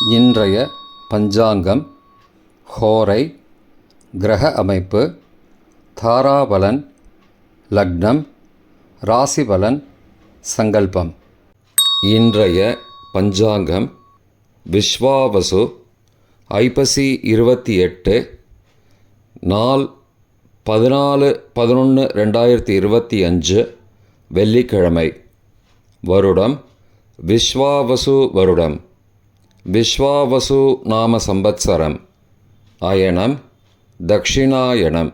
இன்றைய பஞ்சாங்கம், ஹோரை, கிரக அமைப்பு, தாராபலன், லக்னம், ராசிபலன், சங்கல்பம். இன்றைய பஞ்சாங்கம் விஸ்வாவசு, ஐப்பசி 28, நாள் 14/11/2025, வெள்ளிக்கிழமை. வருடம் விஸ்வாவசு வருடம். விஸ்வாவசு நாம சம்பத்சரம். அயனம் தக்ஷிணாயனம்.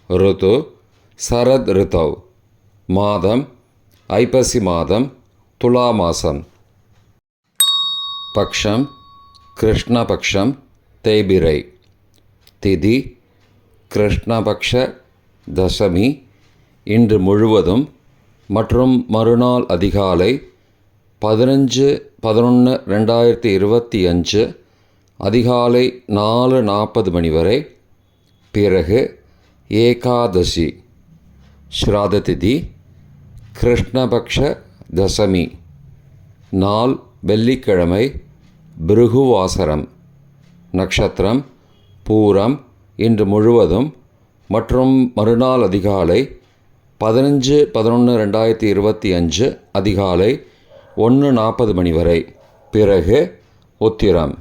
ருது சரத் ரிதவ். மாதம் ஐப்பசி மாதம், துலா மாசம். பக்ஷம் கிருஷ்ணபக்ஷம், தேய்பிரை. திதி கிருஷ்ணபக்ஷ தசமி, இன்று முழுவதும் மற்றும் மறுநாள் அதிகாலை 15/11/2025 அதிகாலை 4:40 மணி வரை. பிறகு ஏகாதசி. ஸ்ராத திதி கிருஷ்ணபக்ஷ தசமி. நாள் வெள்ளிக்கிழமை, பிருகுவாசரம். நட்சத்திரம் பூரம், இன்று முழுவதும் மற்றும் மறுநாள் அதிகாலை 15/11/2025 அதிகாலை 1:40 மணி வரை. பிறகு உத்திரம்.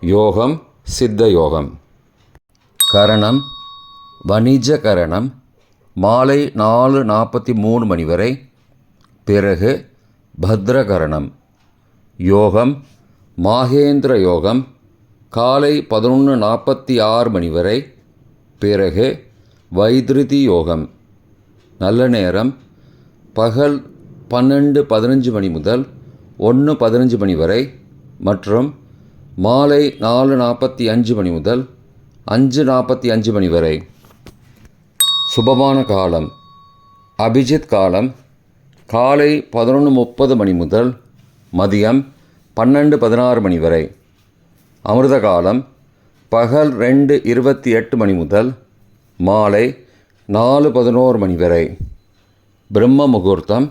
யோகம் சித்த யோகம். கரணம் வணிஜ கரணம், மாலை 4:43 மணி வரை. பிறகு பத்ரகரணம். யோகம் மாகேந்திர யோகம், காலை 11:46 மணி வரை. பிறகு வைத்ருதி யோகம். நல்ல நேரம் பகல் 12:15 மணி முதல் 1:15 மணி வரை மற்றும் மாலை 4:45 மணி முதல் 5:45 மணி வரை. சுபமான காலம் அபிஜித் காலம், காலை 11:30 மணி முதல் மதியம் 12:16 மணி வரை. அமிர்த காலம் பகல் 2:28 மணி முதல் மாலை 4:11 மணி வரை. பிரம்ம முகூர்த்தம்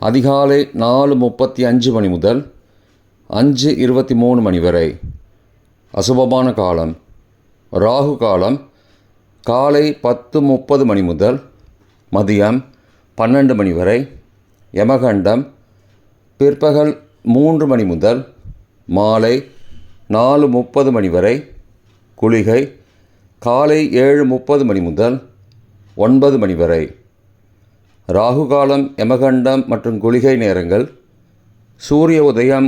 அதிகாலை 4:35 மணி முதல் 5:23 மணி வரை. அசுபமான காலம் ராகு காலம், காலை 10:30 மணி முதல் மதியம் 12 மணி வரை. யமகண்டம் பிற்பகல் 3 மணி முதல் மாலை 4:30 மணி வரை. குளிகை காலை 7:30 மணி முதல் 9 மணி வரை. ராகு காலம், யமகண்டம் மற்றும் குளிகை நேரங்கள்: சூரிய உதயம்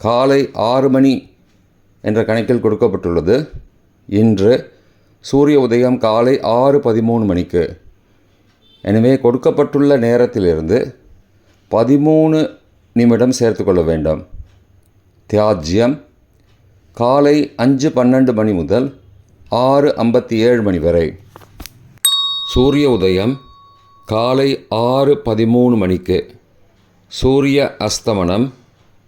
காலை 6 மணி என்ற கணக்கில் கொடுக்கப்பட்டுள்ளது. இன்று சூரிய உதயம் காலை 6:13 மணிக்கு. எனவே கொடுக்கப்பட்டுள்ள நேரத்திலிருந்து 13 நிமிடம் சேர்த்து கொள்ள வேண்டும். தியாஜ்யம் காலை 5:12 மணி முதல் 6:57 மணி வரை. சூரிய உதயம் காலை 6:13 மணிக்கு. சூரிய அஸ்தமனம்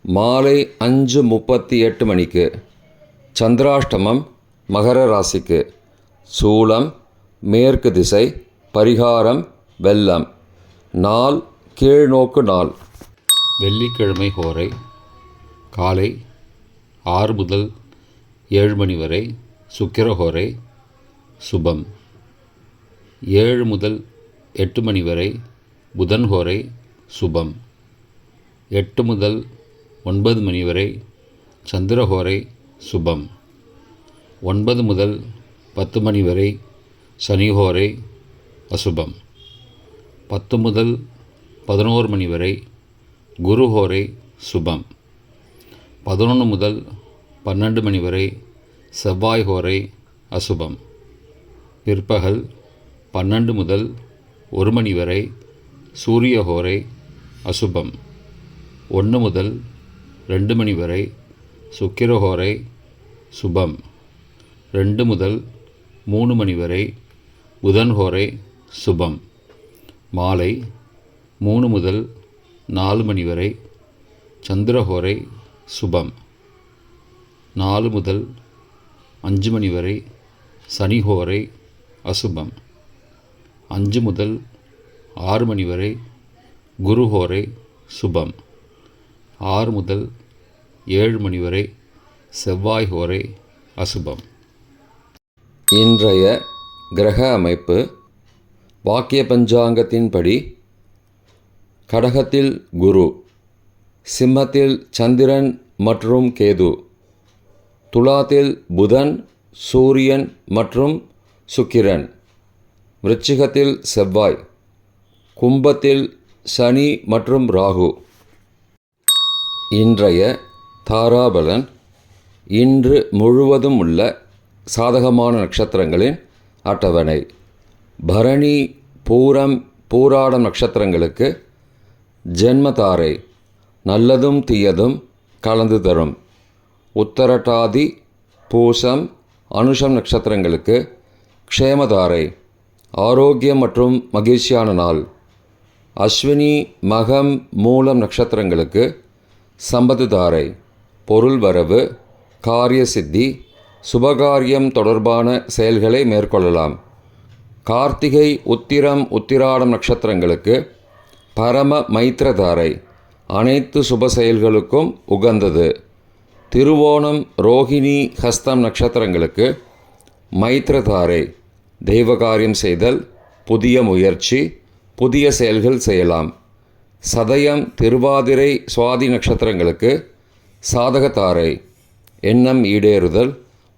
மாலை 5:38 மணிக்கு. சந்திராஷ்டமம் மகர ராசிக்கு. சூலம் மேற்கு திசை. பரிகாரம் வெள்ளம். நாள் கீழ்நோக்கு நாள். வெள்ளிக்கிழமை ஹோரை காலை 6 முதல் 7 மணி வரை. சுக்கிரஹோரை சுபம். 7 முதல் 8 மணி வரை. புதன்ஹோரை சுபம். 8 முதல் 9 மணி வரை. சந்திரஹோரை சுபம். 9 முதல் 10 மணி வரை. சனிஹோரை அசுபம். 10 முதல் 11 மணி வரை. குருஹோரை சுபம். 11 முதல் 12 மணி வரை. செவ்வாய் ஹோரை அசுபம். பிற்பகல் 12 முதல் 1 மணி வரை. சூரிய ஹோரை அசுபம். 1 முதல் 2 மணி வரை. சுக்கிரஹோரை சுபம். 2 முதல் 3 மணி வரை. புதன்ஹோரை சுபம். மாலை 3 முதல் 4 மணி வரை. சந்திரஹோரை சுபம். 4 முதல் 5 மணி வரை. சனிஹோரை அசுபம். 5 முதல் 6 மணி வரை. குருஹோரை சுபம். 6 முதல் 7 மணி வரை செவ்வாய் ஹோரை அசுபம். இன்றைய கிரக அமைப்பு வாக்கிய பஞ்சாங்கத்தின்படி கடகத்தில் குரு, சிம்மத்தில் சந்திரன் மற்றும் கேது, துலாத்தில் புதன், சூரியன் மற்றும் சுக்கிரன், விருச்சிகத்தில் செவ்வாய், கும்பத்தில் சனி மற்றும் ராகு. இன்றைய தாராபலன் இன்று முழுவதும் உள்ள சாதகமான நட்சத்திரங்களின் அட்டவணை. பரணி, பூரம், பூராடம் நட்சத்திரங்களுக்கு ஜென்மதாரை நல்லதும் தீயதும் கலந்து தரும். உத்தரட்டாதி, பூசம், அனுஷம் நட்சத்திரங்களுக்கு க்ஷேமதாரை ஆரோக்கியம் மற்றும் மகிழ்ச்சியான நாள். அஸ்வினி, மகம், மூலம் நட்சத்திரங்களுக்கு சம்பத்துதாரை பொருள் வரவு, காரிய சித்தி, சுபகாரியம் தொடர்பான செயல்களை மேற்கொள்ளலாம். கார்த்திகை, உத்திரம், உத்திராடம் நட்சத்திரங்களுக்கு பரம மைத்திரதாரை அனைத்து சுப செயல்களுக்கும் உகந்தது. திருவோணம், ரோகிணி, ஹஸ்தம் நட்சத்திரங்களுக்கு மைத்திரதாரை தெய்வகாரியம் செய்தல், புதிய முயற்சி, புதிய செயல்கள் செய்யலாம். சதயம், திருவாதிரை, சுவாதி நட்சத்திரங்களுக்கு சாதகத்தாரை எண்ணம் ஈடேறுதல்,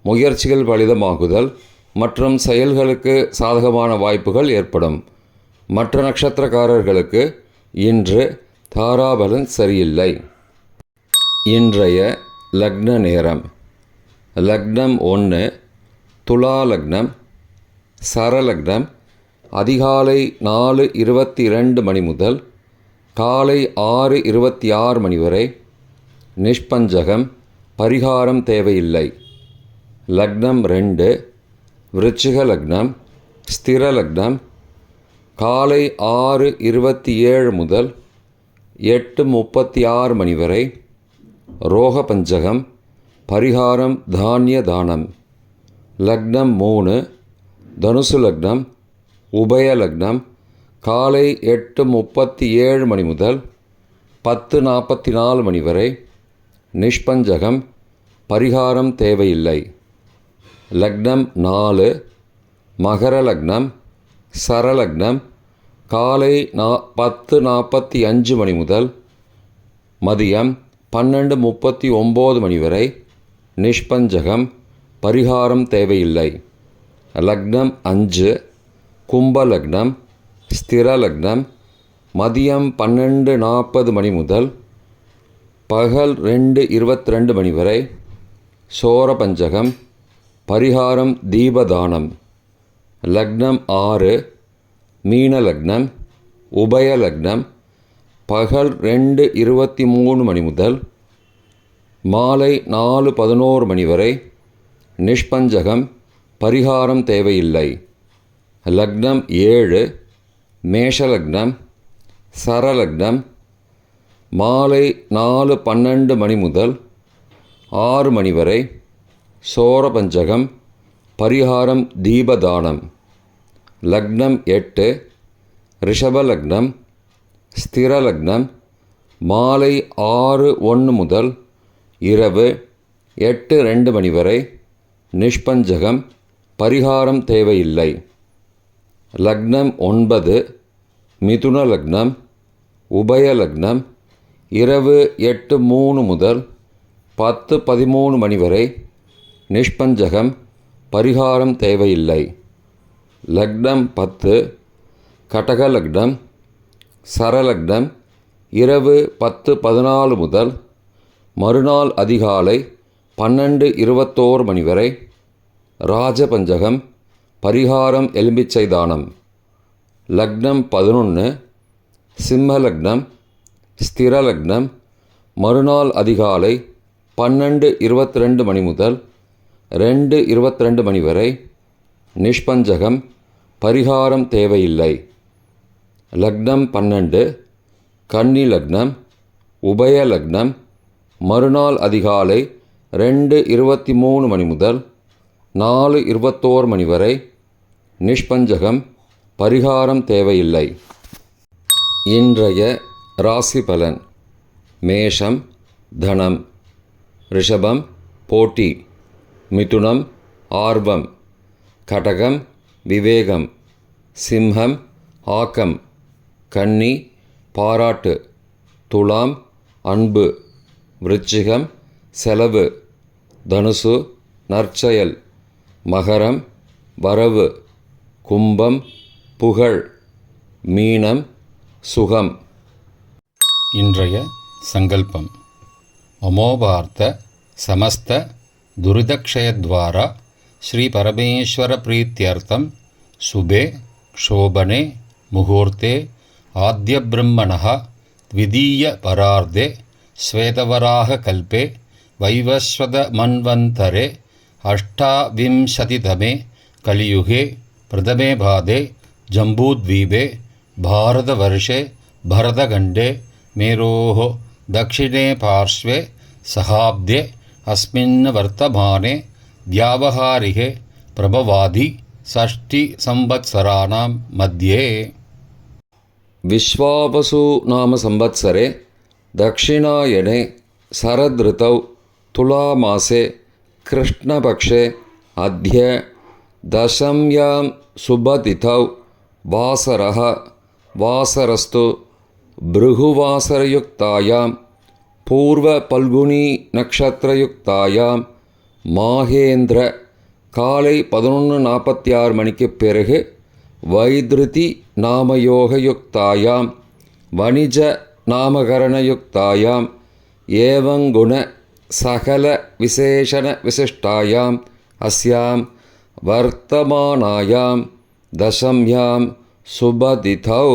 முயற்சிகள் பலிதமாகுதல் மற்றும் செயல்களுக்கு சாதகமான வாய்ப்புகள் ஏற்படும். மற்ற நட்சத்திரக்காரர்களுக்கு இன்று தாராபலன் சரியில்லை. இன்றைய லக்ன நேரம். லக்னம் 1 துலா லக்னம், சரலக்னம் அதிகாலை 4:22 மணி முதல் காலை 6:26 மணி வரை. நிஷ்பஞ்சகம், பரிகாரம் தேவையில்லை. லக்னம் 2 விருச்சிக லக்னம், ஸ்திர லக்னம் காலை 6:27 முதல் 8:36 மணி வரை. ரோக பஞ்சகம், பரிகாரம் தானிய தானம். லக்னம் 3 தனுசு லக்னம், உபய லக்னம் காலை 8:37 மணி முதல் 10:44 மணி வரை. நிஷ்பஞ்சகம், பரிகாரம் தேவையில்லை. லக்னம் 4 மகர லக்னம், சரலக்னம் காலை 10:45 மணி முதல் மதியம் 12:39 மணி வரை. நிஷ்பஞ்சகம், பரிகாரம் தேவையில்லை. லக்னம் 5 கும்ப லக்னம், ஸ்திர லக்னம் மதியம் 12:40 மணி முதல் பகல் 2:22 மணி வரை. சோர பஞ்சகம், பரிகாரம் தீபதானம். லக்னம் 6 மீன லக்னம், உபய லக்னம் பகல் 2:23 மணி முதல் மாலை 4:11 மணி வரை. நிஷ்பஞ்சகம், பரிகாரம் தேவையில்லை. லக்னம் 7 மேஷ லக்னம், சரலக்னம் மாலை 4:12 மணி முதல் 6 மணி வரை. சோர பஞ்சகம், பரிகாரம் தீபதானம். லக்னம் 8 ரிஷப லக்னம், ஸ்திர லக்னம் மாலை 6:01 முதல் இரவு 8:02 மணி வரை. நிஷ்பஞ்சகம், பரிகாரம் தேவையில்லை. லக்னம் 9 மிதுன லக்னம், உபய லக்னம் இரவு 8:03 முதல் 10:13 மணி வரை. நிஷ்பஞ்சகம், பரிகாரம் தேவையில்லை. லக்னம் 10 கடக லக்னம், சரலக்னம் இரவு 10:14 முதல் மறுநாள் அதிகாலை 12:21 மணி வரை. ராஜபஞ்சகம், பரிகாரம் எலும்பிச்சை தானம். லக்னம் 11 சிம்ம லக்னம், ஸ்திர லக்னம் மறுநாள் அதிகாலை 12:22 மணி முதல் 2:22 மணி வரை. நிஷ்பஞ்சகம், பரிகாரம் தேவையில்லை. லக்னம் 12 கன்னி லக்னம், உபய லக்னம் மறுநாள் அதிகாலை 2:23 மணி முதல் 4:21 மணி வரை. நிஷ்பஞ்சகம், பரிகாரம் தேவையில்லை. இன்றைய ராசி பலன். மேஷம் தனம், ரிஷபம் போட்டி. மிதுனம் ஆர்வம். கடகம் விவேகம். சிம்ஹம் ஆக்கம். கன்னி பாராட்டு. துலாம் அன்பு. விருச்சிகம் செலவு. தனுசு நற்செயல். மகரம் வரவு. கும்பம் புகழ். மீனம் சுகம். இன்றைய சங்கல்பம். அமோபார்த்த சமஸ்த துரிதக்ஷயத்வாரா ஸ்ரீ பரமேஸ்வர பிரீத்தியர்த்தம் சுபே க்ஷோபனே முகூர்த்தே ஆத்ய பிரம்மணः த்விதீய பரார்த்தே ஸ்வேதவராக கல்பே வைவஸ்வத மன்வந்தரே அஷ்டாவிம்சதிதமே கலியுகே பிரதமே பாதே ஜம்பூத்வீபே பாரதவர்ஷே பரதகண்டே மேரோः दक्षिणे पार्श्वे सहाब्दे अस्मिन् वर्तमाने व्यावहारिके प्रभवादि षष्टिसंवत्सराणां मध्ये विश्वावसु नाम संवत्सरे दक्षिणायने शरदृतौ तुलामासे कृष्णपक्षे अद्य दशम्यां शुभतिथौ वासरः वासरस्तु भृगुवासरयुक्तायां पूर्वपल्गुनी नक्षत्रयुक्तायां மாகேந்திர காலை 11:46 மணிக்குப் பிறகு வைத்ருதி நாமயோகயுக்தாயாம் வணிஜ நாமகரணயுக்தாயாம் ஏவங்குண சகல விசேஷண விசிஷ்டாயாம் அஸ்யாம் வர்த்தமானாயாம் தசம்யாம் சுபதிதௌ